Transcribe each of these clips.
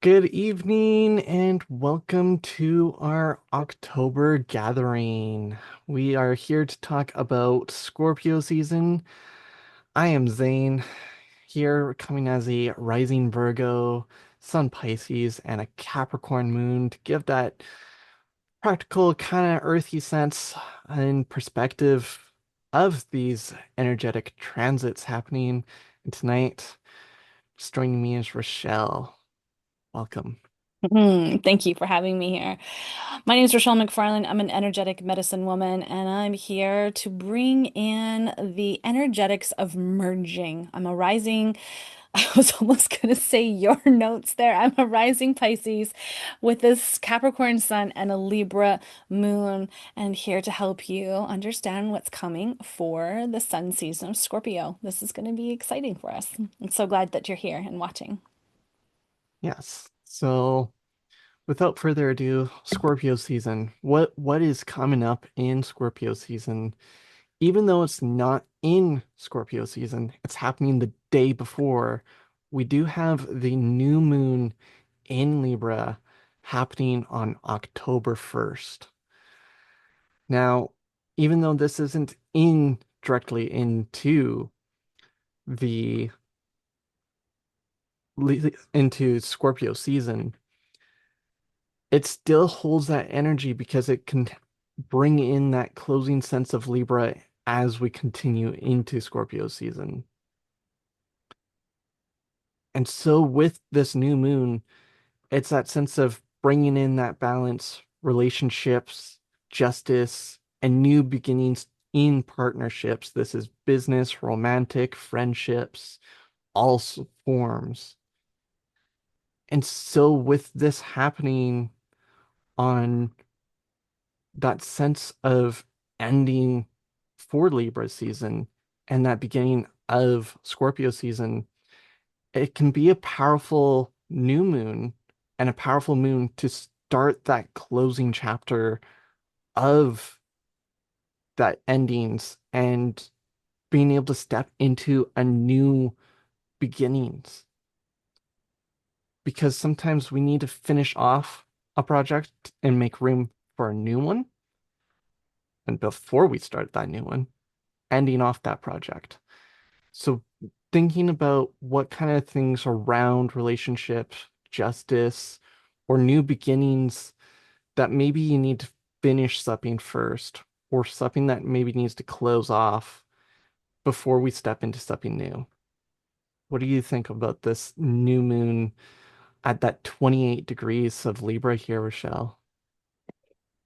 Good evening and welcome to our October gathering. We are here to talk about Scorpio season. I am Zane, here coming as a rising Virgo, Sun Pisces, and a Capricorn moon to give that practical, kind of earthy sense and perspective of these energetic transits happening. And tonight, just joining me is Rochelle. Welcome. Thank you for having me here. My name is Rochelle McFarland. I'm an energetic medicine woman, and I'm here to bring in the energetics of merging. I'm a rising, I was almost going to say your notes there. I'm a rising Pisces with this Capricorn sun and a Libra moon, and here to help you understand what's coming for the sun season of Scorpio. This is going to be exciting for us. I'm so glad that you're here and watching. Yes. So, without further ado, Scorpio season. What is coming up in Scorpio season? Even though it's not in Scorpio season, it's happening the day before. We do have the new moon in Libra happening on October 1st. Now, even though this isn't in directly into the into Scorpio season, it still holds that energy because it can bring in that closing sense of Libra as we continue into Scorpio season. And so with this new moon, it's that sense of bringing in that balance, relationships, justice, and new beginnings in partnerships. This is business, romantic, friendships, all forms. And so with this happening on that sense of ending for Libra season and that beginning of Scorpio season, it can be a powerful new moon and a powerful moon to start that closing chapter of that endings and being able to step into a new beginnings. Because sometimes we need to finish off a project and make room for a new one. And before we start that new one, ending off that project. So thinking about what kind of things around relationships, justice, or new beginnings that maybe you need to finish something first, or something that maybe needs to close off before we step into something new. What do you think about this new moon at that 28 degrees of Libra here, Rochelle?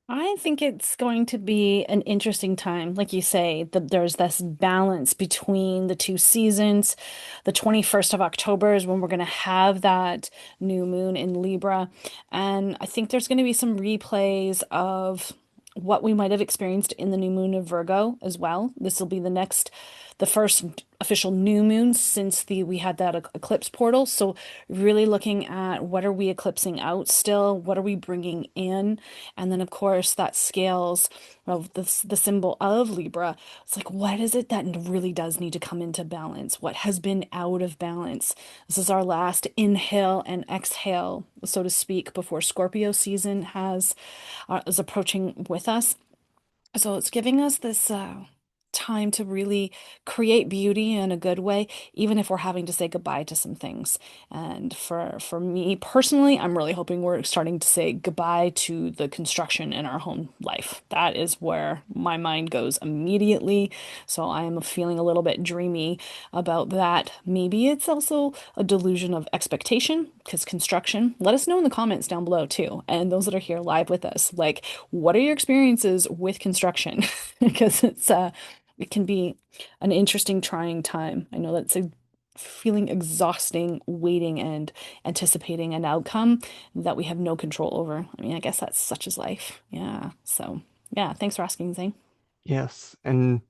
I think it's going to be an interesting time. Like you say, that there's this balance between the two seasons. The 21st of October is when we're going to have that new moon in Libra. And I think there's going to be some replays of what we might have experienced in the new moon of Virgo as well. This will be the first official new moon since the we had that eclipse portal. So really looking at what are we eclipsing out still, what are we bringing in, and then of course that scales of the symbol of Libra. It's like what is it that really does need to come into balance? What has been out of balance? This is our last inhale and exhale, so to speak, before Scorpio season is approaching with us. So it's giving us this time to really create beauty in a good way, even if we're having to say goodbye to some things. And for me personally, I'm really hoping we're starting to say goodbye to the construction in our home life. That is where my mind goes immediately. So I am feeling a little bit dreamy about that. Maybe it's also a delusion of expectation because construction. Let us know in the comments down below too, and those that are here live with us, like what are your experiences with construction? Because it can be an interesting, trying time. I know that's a feeling exhausting, waiting and anticipating an outcome that we have no control over. I mean, I guess that's such as life. Yeah. So, yeah, thanks for asking, Zane. Yes, and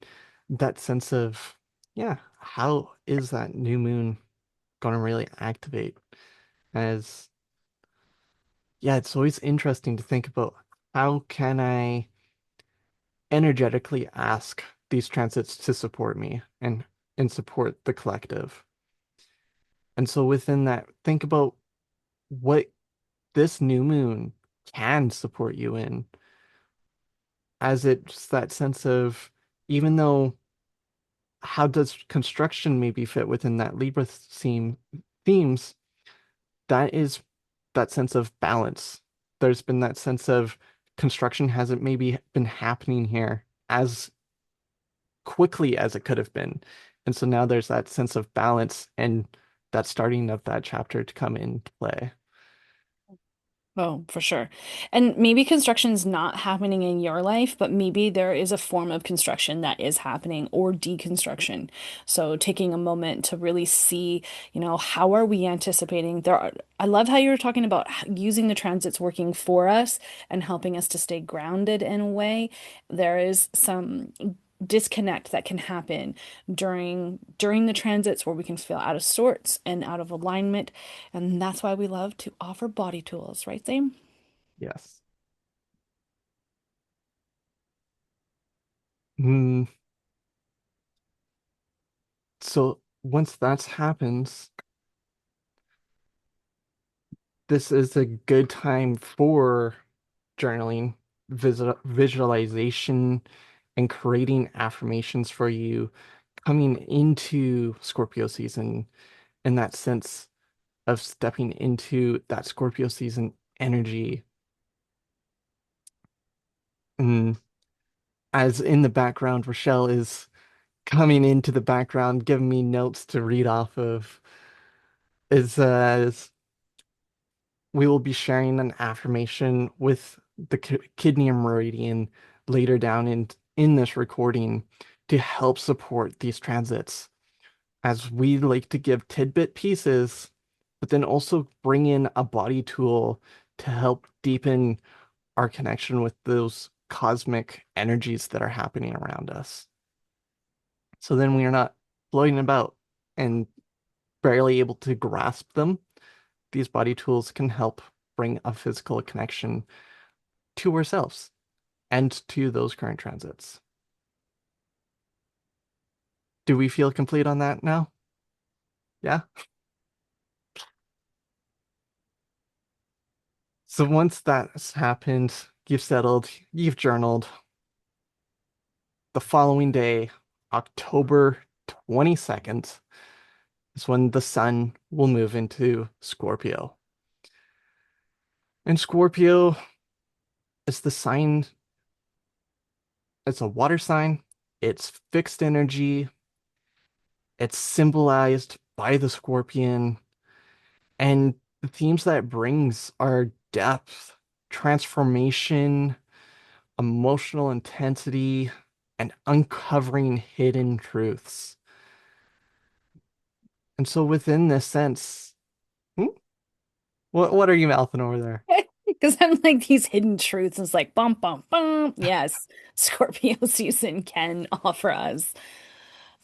that sense of, yeah, how is that new moon going to really activate? As, yeah, it's always interesting to think about how can I energetically ask these transits to support me and support the collective. And so within that, think about what this new moon can support you in, as it's that sense of, even though, how does construction maybe fit within that Libra themes, that is that sense of balance. There's been that sense of construction hasn't maybe been happening here as quickly as it could have been. And so now there's that sense of balance and that starting of that chapter to come into play. Oh, for sure. And maybe construction's not happening in your life, but maybe there is a form of construction that is happening or deconstruction. So taking a moment to really see, how are we anticipating I love how you were talking about using the transits working for us and helping us to stay grounded in a way. There is some disconnect that can happen during the transits where we can feel out of sorts and out of alignment, and that's why we love to offer body tools, right, Zane? Yes. Mm, so once that's happens, this is a good time for journaling, visualization, and creating affirmations for you coming into Scorpio season, in that sense of stepping into that Scorpio season energy. And as in the background, Rochelle is coming into the background, giving me notes to read off of, is we will be sharing an affirmation with the kidney meridian later down in this recording to help support these transits, as we like to give tidbit pieces, but then also bring in a body tool to help deepen our connection with those cosmic energies that are happening around us. So then we are not floating about and barely able to grasp them. These body tools can help bring a physical connection to ourselves and to those current transits. Do we feel complete on that now? Yeah. So once that's happened, you've settled, you've journaled, the following day, October 22nd, is when the sun will move into Scorpio. And Scorpio is the sign, it's a water sign, it's fixed energy, it's symbolized by the scorpion, and the themes that it brings are depth, transformation, emotional intensity, and uncovering hidden truths. And so within this sense, hmm, what are you mouthing over there? Because I'm like these hidden truths. It's like bum bum bum. Yes, Scorpio season can offer us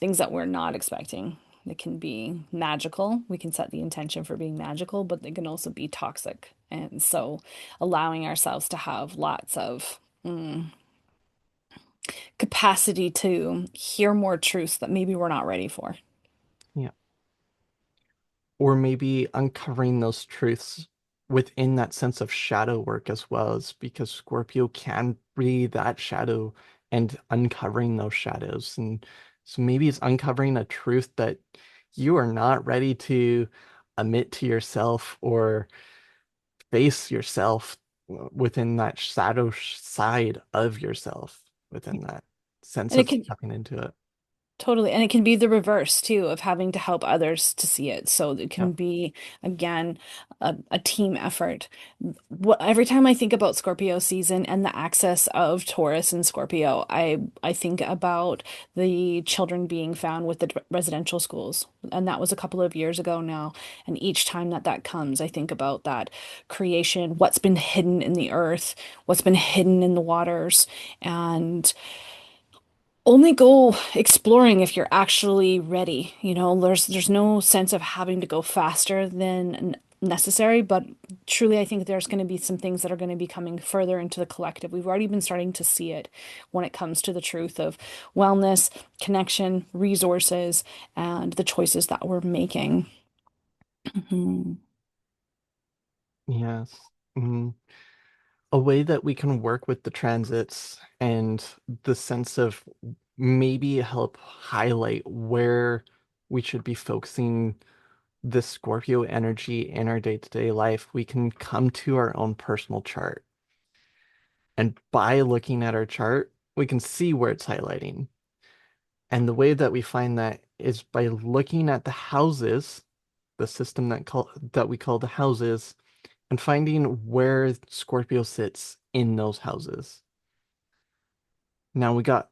things that we're not expecting. They can be magical. We can set the intention for being magical, but they can also be toxic. And so allowing ourselves to have lots of capacity to hear more truths that maybe we're not ready for. Yeah. Or maybe uncovering those truths within that sense of shadow work as well, as because Scorpio can be that shadow and uncovering those shadows. And so maybe it's uncovering a truth that you are not ready to admit to yourself or face yourself within that shadow side of yourself, within that sense And it of can stepping into it. totally, and it can be the reverse too of having to help others to see it. So it Yeah. can be, again, a team effort. Every time I think about Scorpio season and the axis of Taurus and Scorpio, I think about the children being found with the residential schools, and that was a couple of years ago now. And each time that that comes, I think about that creation, what's been hidden in the earth, what's been hidden in the waters, and only go exploring if you're actually ready. There's no sense of having to go faster than necessary, but truly I think there's going to be some things that are going to be coming further into the collective. We've already been starting to see it when it comes to the truth of wellness, connection, resources, and the choices that we're making. Mhm. Yes. Mm, a way that we can work with the transits and the sense of maybe help highlight where we should be focusing the Scorpio energy in our day-to-day life, we can come to our own personal chart. And by looking at our chart, we can see where it's highlighting. And the way that we find that is by looking at the houses, the system that we call the houses, and finding where Scorpio sits in those houses. Now we got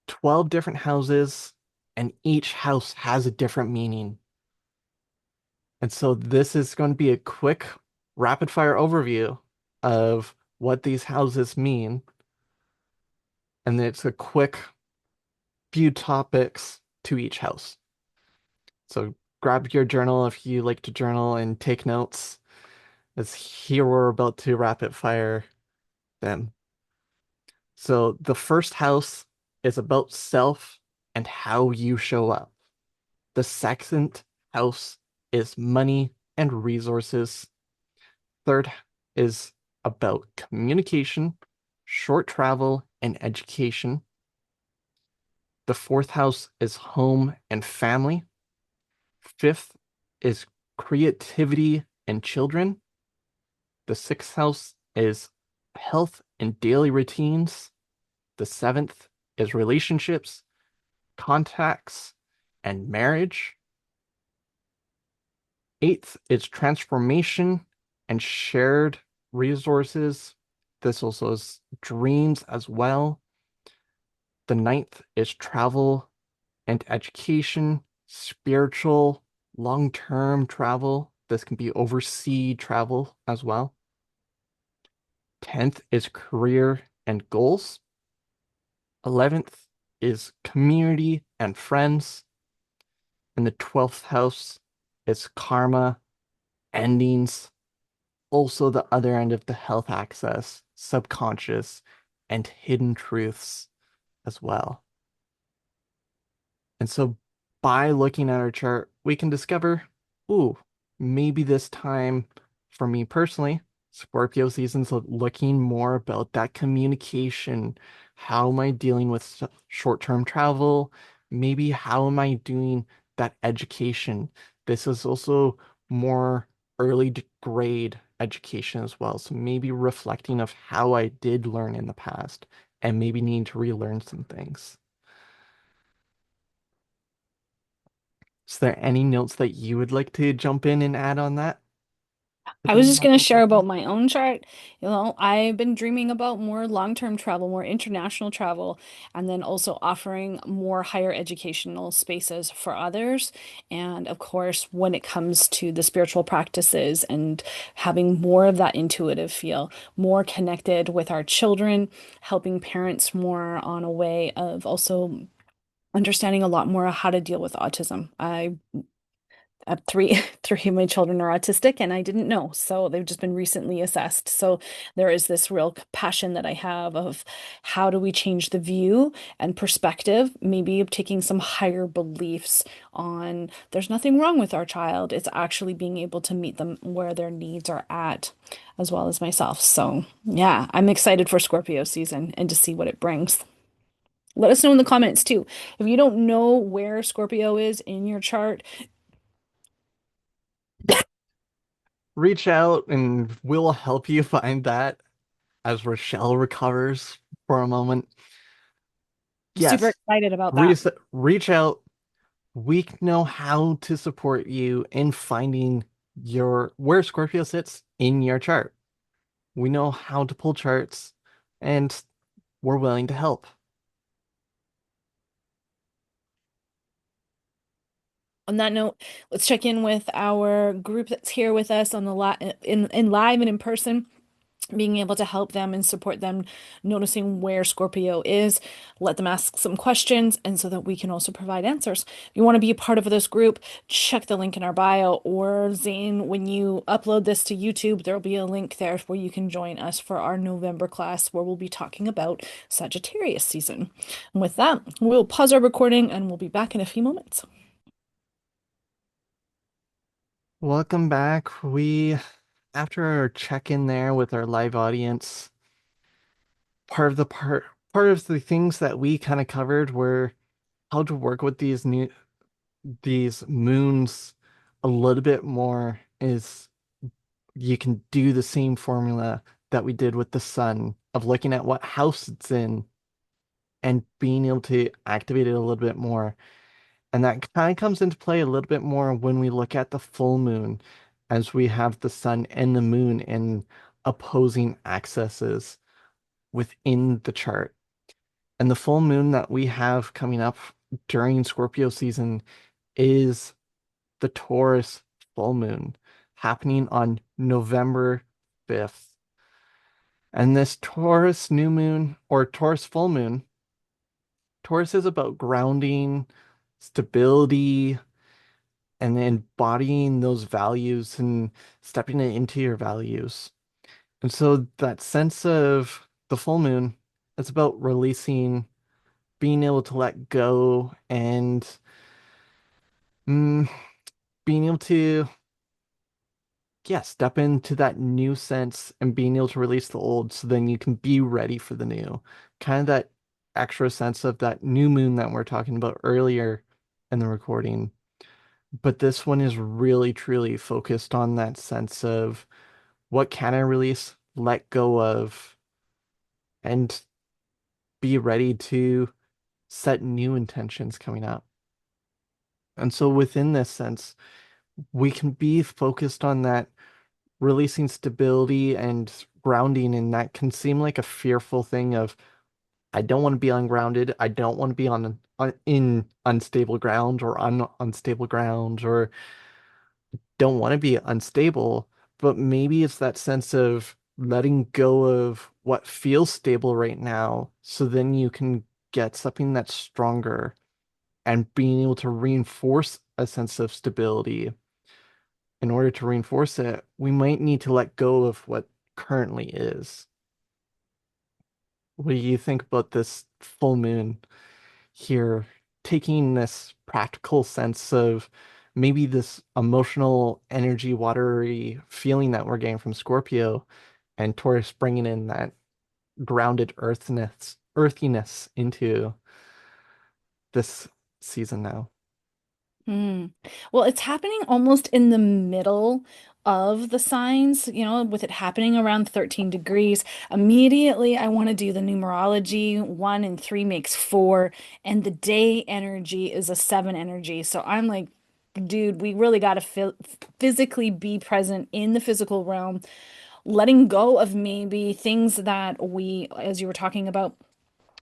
12 different houses, and each house has a different meaning. And so this is going to be a quick rapid fire overview of what these houses mean. And it's a quick few topics to each house. So grab your journal if you like to journal and take notes, as here we're about to rapid fire them. So the first house is about self and how you show up. The second house is money and resources. Third is about communication, short travel, and education. The fourth house is home and family. Fifth is creativity and children. The sixth house is health and daily routines. The seventh is relationships, contacts, and marriage. Eighth is transformation and shared resources. This also is dreams as well. The ninth is travel and education, spiritual, long-term travel. This can be overseas travel as well. 10th is career and goals. 11th is community and friends. And the 12th house is karma, endings, also the other end of the health access, subconscious, and hidden truths as well. And so by looking at our chart, we can discover, ooh, maybe this time for me personally, Scorpio season's looking more about that communication. How am I dealing with short-term travel? Maybe how am I doing that education? This is also more grade education as well. So maybe reflecting of how I did learn in the past and maybe needing to relearn some things. Is there any notes that you would like to jump in and add on that I with was me, just going to Michael? share about my own chart. I've been dreaming about more long-term travel, more international travel, and then also offering more higher educational spaces for others. And of course, when it comes to the spiritual practices and having more of that intuitive feel, more connected with our children, helping parents more on a way of also understanding a lot more how to deal with autism. I three three of my children are autistic and I didn't know. So they've just been recently assessed. So there is this real passion that I have of how do we change the view and perspective, maybe of taking some higher beliefs on there's nothing wrong with our child. It's actually being able to meet them where their needs are at, as well as myself. So yeah, I'm excited for Scorpio season and to see what it brings. Let us know in the comments too. If you don't know where Scorpio is in your chart, Reach out and we'll help you find that as Rochelle recovers for a moment. I'm super Yes, excited about that. reach out. We know how to support you in finding your where Scorpio sits in your chart. We know how to pull charts and we're willing to help. On that note, let's check in with our group that's here with us on the in live and in person, being able to help them and support them, noticing where Scorpio is, let them ask some questions, and so that we can also provide answers. If you want to be a part of this group, check the link in our bio, or Zane, when you upload this to YouTube, there'll be a link there where you can join us for our November class where we'll be talking about Sagittarius season. And with that, we'll pause our recording and we'll be back in a few moments. Welcome back. We after our check-in there with our live audience, part of the things that we kind of covered were how to work with these moons a little bit more is you can do the same formula that we did with the sun of looking at what house it's in and being able to activate it a little bit more. And that kind of comes into play a little bit more when we look at the full moon, as we have the sun and the moon in opposing axes within the chart. And the full moon that we have coming up during Scorpio season is the Taurus full moon happening on November 5th. And this Taurus new moon or Taurus full moon, Taurus is about grounding, stability, and embodying those values and stepping it into your values. And so that sense of the full moon, it's about releasing, being able to let go and mm, being able to, yeah, step into that new sense and being able to release the old so then you can be ready for the new. Kind of that extra sense of that new moon that we're talking about earlier in the recording. But this one is really, truly focused on that sense of what can I release, let go of, and be ready to set new intentions coming up. And so within this sense, we can be focused on that releasing stability and grounding, and that can seem like a fearful thing of I don't want to be ungrounded. I don't want to be in unstable ground or unstable ground or don't want to be unstable, but maybe it's that sense of letting go of what feels stable right now, so then you can get something that's stronger and being able to reinforce a sense of stability. In order to reinforce it, we might need to let go of what currently is. What do you think about this full moon here, taking this practical sense of maybe this emotional energy, watery feeling that we're getting from Scorpio, and Taurus bringing in that grounded earthiness into this season now? Hmm. Well, it's happening almost in the middle of the signs, with it happening around 13 degrees. Immediately, I want to do the numerology. 1 and 3 makes 4, and the day energy is a 7 energy. So I'm like, dude, we really got to physically be present in the physical realm, letting go of maybe things that we, as you were talking about,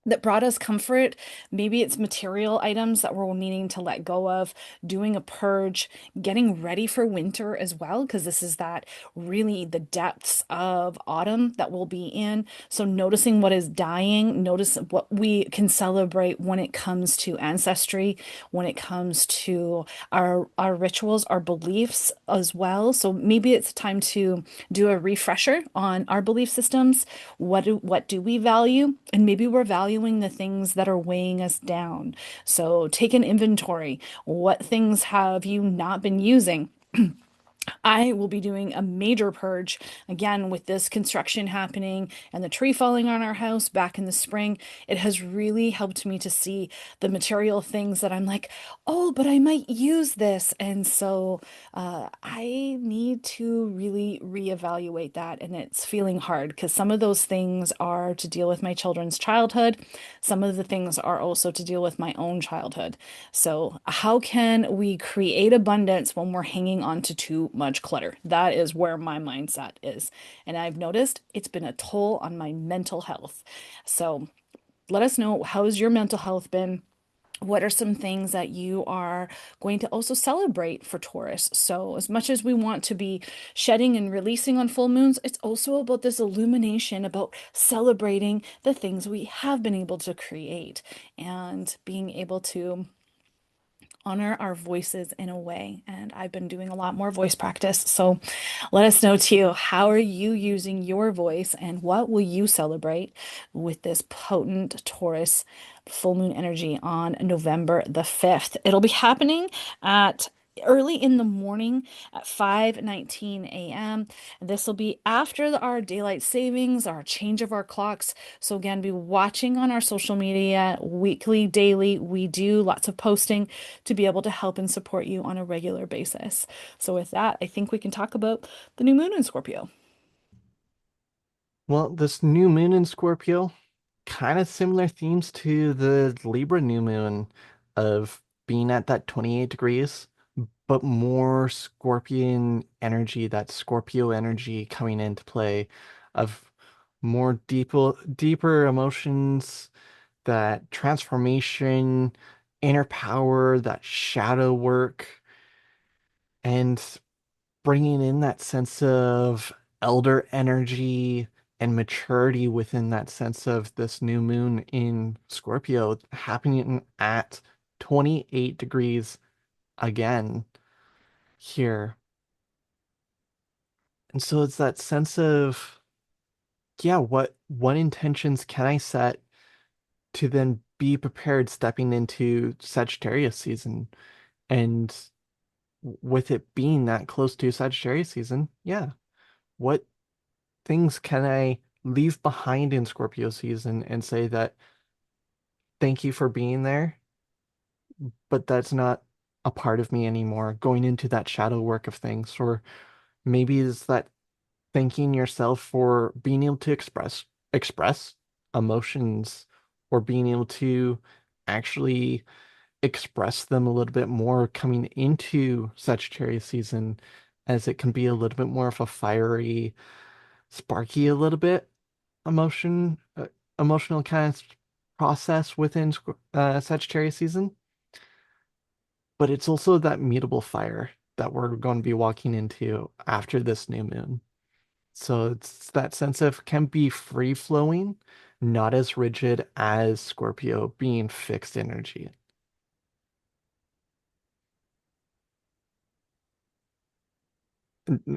that brought us comfort. Maybe it's material items that we're needing to let go of, doing a purge, getting ready for winter as well, because this is that really the depths of autumn that we'll be in. So noticing what is dying, notice what we can celebrate when it comes to ancestry, when it comes to our rituals, our beliefs as well. So maybe it's time to do a refresher on our belief systems. What do we value? And maybe we're valuing the things that are weighing us down. So take an inventory. What things have you not been using? I will be doing a major purge again with this construction happening and the tree falling on our house back in the spring. It has really helped me to see the material things that I'm like, oh, but I might use this. And so I need to really reevaluate that. And it's feeling hard because some of those things are to deal with my children's childhood. Some of the things are also to deal with my own childhood. So, how can we create abundance when we're hanging on to too much clutter? That is where my mindset is. And I've noticed it's been a toll on my mental health. So, let us know, how's your mental health been? What are some things that you are going to also celebrate for Taurus? So, as much as we want to be shedding and releasing on full moons, it's also about this illumination, about celebrating the things we have been able to create and being able to honor our voices in a way. And I've been doing a lot more voice practice. So let us know too. How are you using your voice and what will you celebrate with this potent Taurus full moon energy on November the 5th? It'll be happening at early in the morning at 5:19 a.m. And this will be after our daylight savings, our change of our clocks. So again, be watching on our social media weekly, daily. We do lots of posting to be able to help and support you on a regular basis. So with that, I think we can talk about the new moon in Scorpio. Well, this new moon in Scorpio, kind of similar themes to the Libra new moon of being at that 28 degrees, but more Scorpion energy, that Scorpio energy coming into play of more deeper emotions, that transformation, inner power, that shadow work, and bringing in that sense of elder energy and maturity within that sense of this new moon in Scorpio happening at 28 degrees again here. And so it's that sense of, yeah, what intentions can I set to then be prepared stepping into Sagittarius season? And with it being that close to Sagittarius season, yeah, what things can I leave behind in Scorpio season and say that thank you for being there, but that's not a part of me anymore, going into that shadow work of things. Or maybe it's that thanking yourself for being able to express emotions or being able to actually express them a little bit more coming into Sagittarius season, as it can be a little bit more of a fiery, sparky a little bit emotional kind of process within Sagittarius season, but it's also that mutable fire that we're going to be walking into after this new moon. So it's that sense of can be free flowing, not as rigid as Scorpio being fixed energy.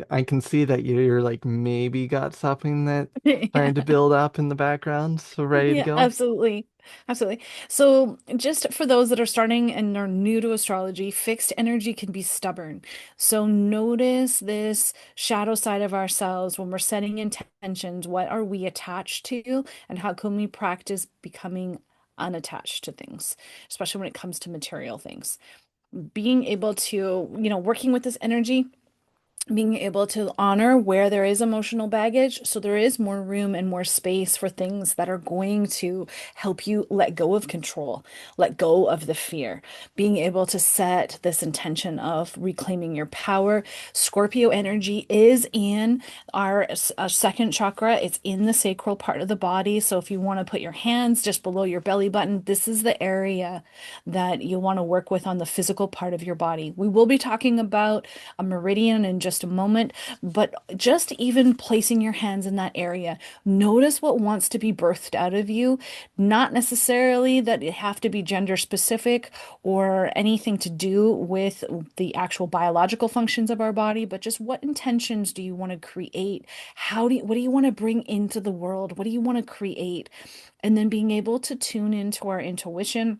I can see that you're like maybe got something that Yeah. starting to build up in the background, so ready to Yeah, go. absolutely. Absolutely. So, just for those that are starting and are new to astrology, fixed energy can be stubborn. So, notice this shadow side of ourselves when we're setting intentions. What are we attached to, and how can we practice becoming unattached to things, especially when it comes to material things? Being able to, working with this energy, being able to honor where there is emotional baggage. So there is more room and more space for things that are going to help you let go of control, let go of the fear, being able to set this intention of reclaiming your power. Scorpio energy is in our second chakra, it's in the sacral part of the body. So if you want to put your hands just below your belly button, this is the area that you want to work with on the physical part of your body. We will be talking about a meridian in just a moment, but just even placing your hands in that area, notice what wants to be birthed out of you. Not necessarily that it have to be gender specific or anything to do with the actual biological functions of our body, but just what intentions do you want to create? What do you want to bring into the world? What do you want to create? And then being able to tune into our intuition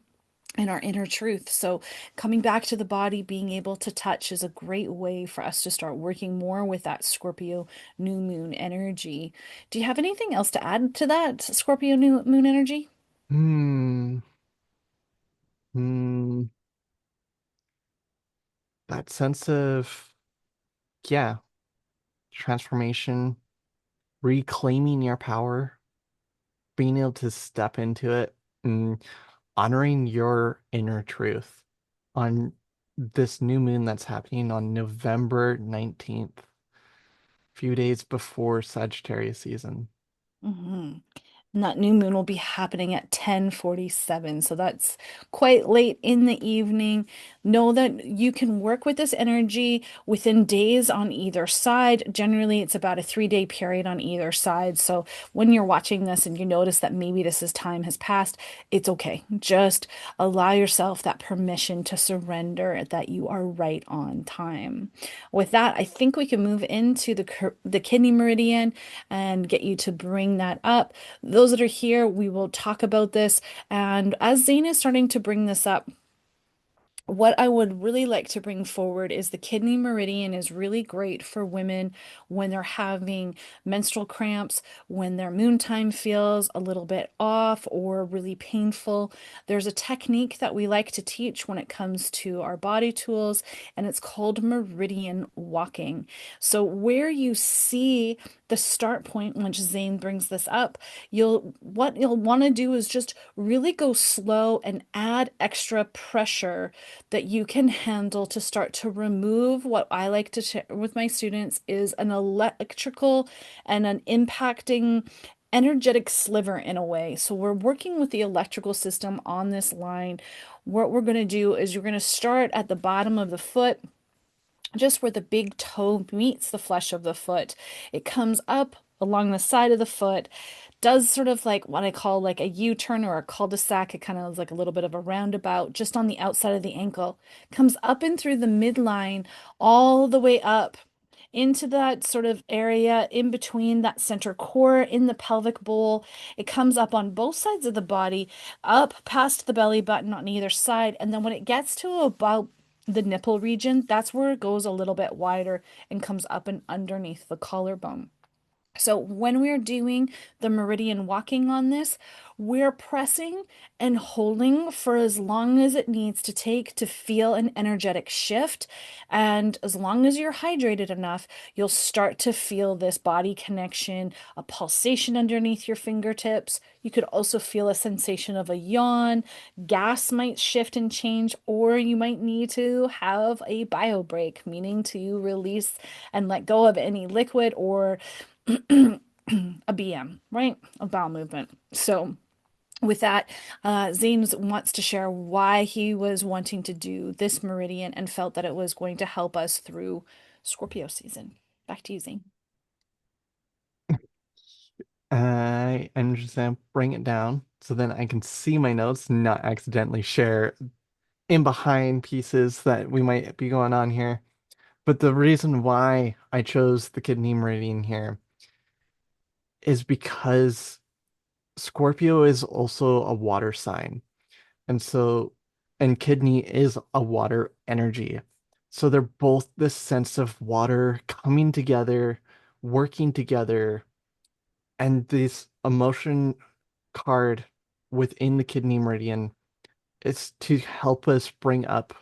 and our inner truth. So, coming back to the body, being able to touch is a great way for us to start working more with that Scorpio new moon energy. Do you have anything else to add to that Scorpio new moon energy? Hmm. Hmm. That sense of, yeah, transformation, reclaiming your power, being able to step into it, and honoring your inner truth on this new moon that's happening on November 19th, few days before Sagittarius season. Mhm. And that new moon will be happening at 10:47. So that's quite late in the evening. Know that you can work with this energy within days on either side. Generally, it's about a 3-day period on either side. So when you're watching this and you notice that maybe this is time has passed, it's okay. Just allow yourself that permission to surrender that you are right on time. With that, I think we can move into the kidney meridian and get you to bring that up. Those that are here, we will talk about this. And as Zane is starting to bring this up, what I would really like to bring forward is the kidney meridian is really great for women when they're having menstrual cramps, when their moon time feels a little bit off or really painful. There's a technique that we like to teach when it comes to our body tools, and it's called meridian walking. So, where you see the start point, which Zane brings this up, what you'll want to do is just really go slow and add extra pressure that you can handle to start to remove what I like to share with my students is an electrical and an impacting energetic sliver in a way. So we're working with the electrical system on this line. What we're going to do is you're going to start at the bottom of the foot, just where the big toe meets the flesh of the foot. It comes up along the side of the foot, does sort of like what I call like a U-turn or a cul-de-sac. It kind of is like a little bit of a roundabout just on the outside of the ankle. Comes up and through the midline all the way up into that sort of area in between that center core in the pelvic bowl. It comes up on both sides of the body, up past the belly button on either side. And then when it gets to about the nipple region, that's where it goes a little bit wider and comes up and underneath the collarbone. So when we're doing the meridian walking on this, we're pressing and holding for as long as it needs to take to feel an energetic shift. And as long as you're hydrated enough, you'll start to feel this body connection, a pulsation underneath your fingertips. You could also feel a sensation of a yawn. Gas might shift and change, or you might need to have a bio break, meaning to release and let go of any liquid or a BM, right? A bowel movement. So, with that, Zames wants to share why he was wanting to do this meridian and felt that it was going to help us through Scorpio season. Back to you, Zane. I understand. Bring it down so then I can see my notes, not accidentally share in behind pieces that we might be going on here. But the reason why I chose the kidney meridian here is because Scorpio is also a water sign. And so, and kidney is a water energy. So they're both this sense of water coming together, working together, and this emotion card within the kidney meridian is to help us bring up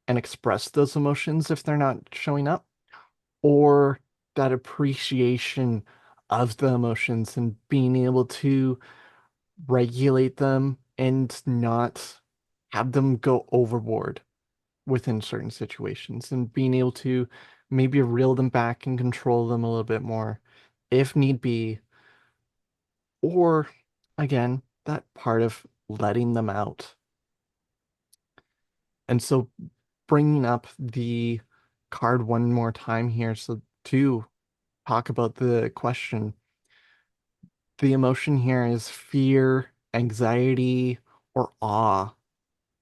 and express those emotions if they're not showing up, or that appreciation of the emotions and being able to regulate them and not have them go overboard within certain situations and being able to maybe reel them back and control them a little bit more if need be, or again, that part of letting them out. And so bringing up the card one more time here, so to talk about the question, the emotion here is fear, anxiety, or awe.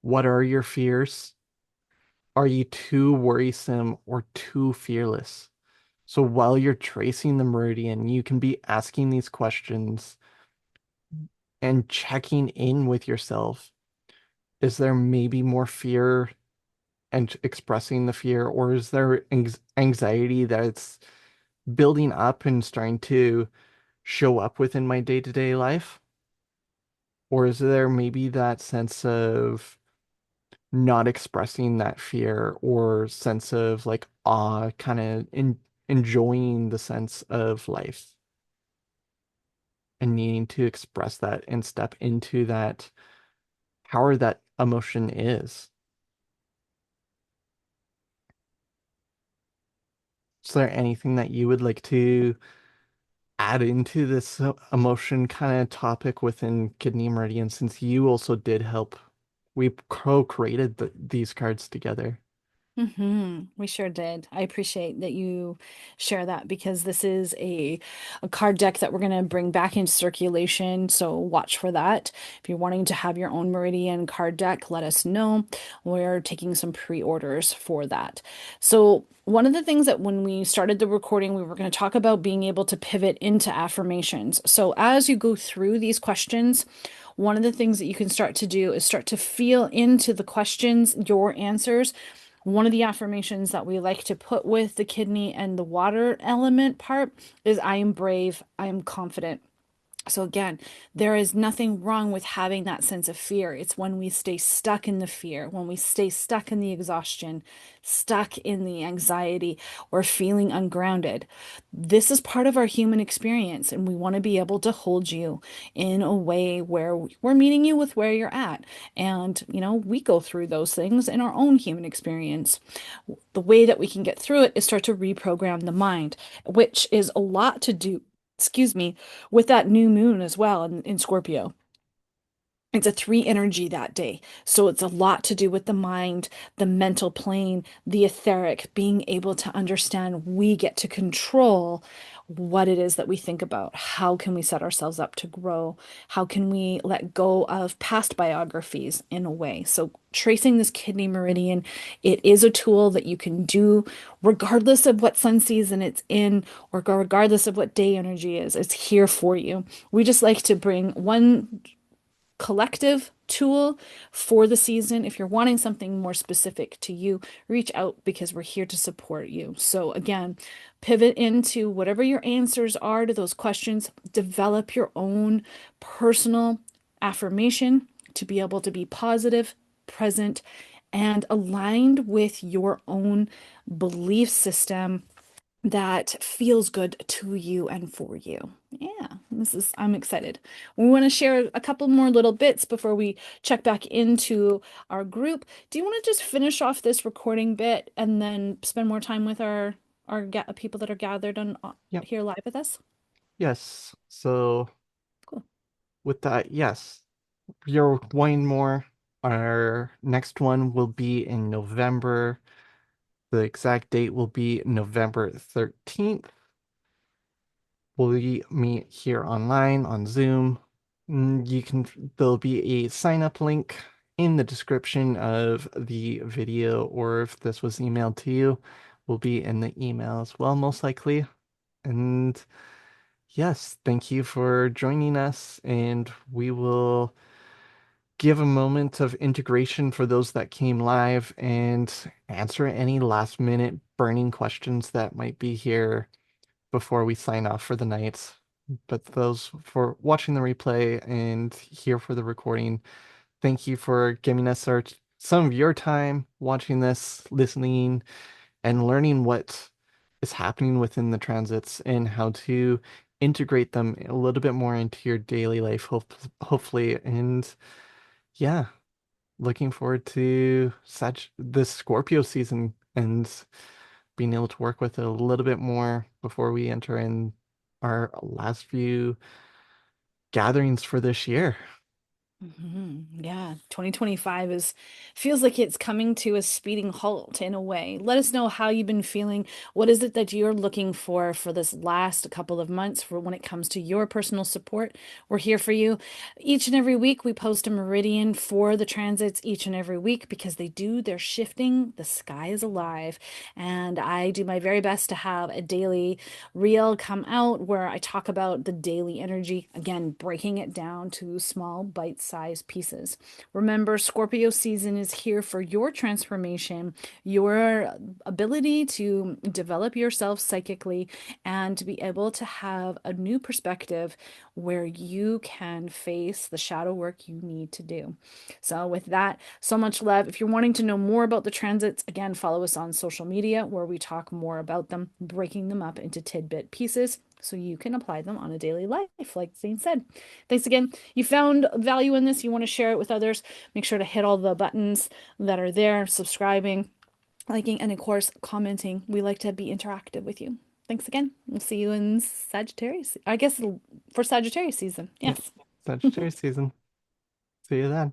What are your fears? Are you too worrisome or too fearless? So while you're tracing the meridian, you can be asking these questions and checking in with yourself. Is there maybe more fear and expressing the fear, or is there anxiety that's building up and starting to show up within my day-to-day life? Or is there maybe that sense of not expressing that fear or sense of like awe, kind of enjoying the sense of life and needing to express that and step into that power that emotion is? Is there anything that you would like to add into this emotion kind of topic within Kidney Meridian, since you also did help? We co-created these cards together. We sure did. I appreciate that you share that because this is a card deck that we're going to bring back into circulation. So watch for that. If you're wanting to have your own Meridian card deck, let us know. We're taking some pre-orders for that. So one of the things that when we started the recording, we were going to talk about being able to pivot into affirmations. So as you go through these questions, one of the things that you can start to do is start to feel into the questions, your answers. One of the affirmations that we like to put with the kidney and the water element part is I am brave, I am confident. So again, there is nothing wrong with having that sense of fear. It's when we stay stuck in the fear, when we stay stuck in the exhaustion, stuck in the anxiety, or feeling ungrounded. This is part of our human experience, and we want to be able to hold you in a way where we're meeting you with where you're at. And, we go through those things in our own human experience. The way that we can get through it is start to reprogram the mind, which is a lot to do, excuse me, with that new moon as well in Scorpio. It's a three energy that day. So it's a lot to do with the mind, the mental plane, the etheric, being able to understand we get to control what it is that we think about. How can we set ourselves up to grow? How can we let go of past biographies in a way? So tracing this kidney meridian, it is a tool that you can do regardless of what sun season it's in or regardless of what day energy is. It's here for you. We just like to bring one collective tool for the season. If you're wanting something more specific to you, reach out because we're here to support you. So, again, pivot into whatever your answers are to those questions, develop your own personal affirmation to be able to be positive, present, and aligned with your own belief system that feels good to you and for you. Yeah, I'm excited. We want to share a couple more little bits before we check back into our group. Do you want to just finish off this recording bit and then spend more time with our people that are gathered on Yep. here live with us? Yes. So Cool. with that, yes, you're wanting more. Our next one will be in November. The exact date will be November 13th. We'll meet here online on Zoom. There'll be a sign up link in the description of the video, or if this was emailed to you, will be in the email as well, most likely. And yes, thank you for joining us, and we will give a moment of integration for those that came live and answer any last minute burning questions that might be here before we sign off for the night. But those for watching the replay and here for the recording, thank you for giving us some of your time watching this, listening, and learning what is happening within the transits and how to integrate them a little bit more into your daily life, hopefully. And yeah, looking forward to such this Scorpio season and being able to work with it a little bit more before we enter in our last few gatherings for this year. Yeah, 2025 is feels like it's coming to a speeding halt in a way. Let us know how you've been feeling. What is it that you're looking for this last couple of months for when it comes to your personal support? We're here for you. Each and every week we post a meridian for the transits each and every week because they're shifting. The sky is alive, and I do my very best to have a daily reel come out where I talk about the daily energy, again, breaking it down to small bite-sized pieces. Remember, Scorpio season is here for your transformation, your ability to develop yourself psychically, and to be able to have a new perspective where you can face the shadow work you need to do. So, with that, so much love. If you're wanting to know more about the transits, again, follow us on social media where we talk more about them, breaking them up into tidbit pieces so you can apply them on a daily life, like Zane said. Thanks again. You found value in this, you want to share it with others, make sure to hit all the buttons that are there, subscribing, liking, and of course, commenting. We like to be interactive with you. Thanks again. We'll see you in Sagittarius. I guess for Sagittarius season. Yep. Yes. Sagittarius season. See you then.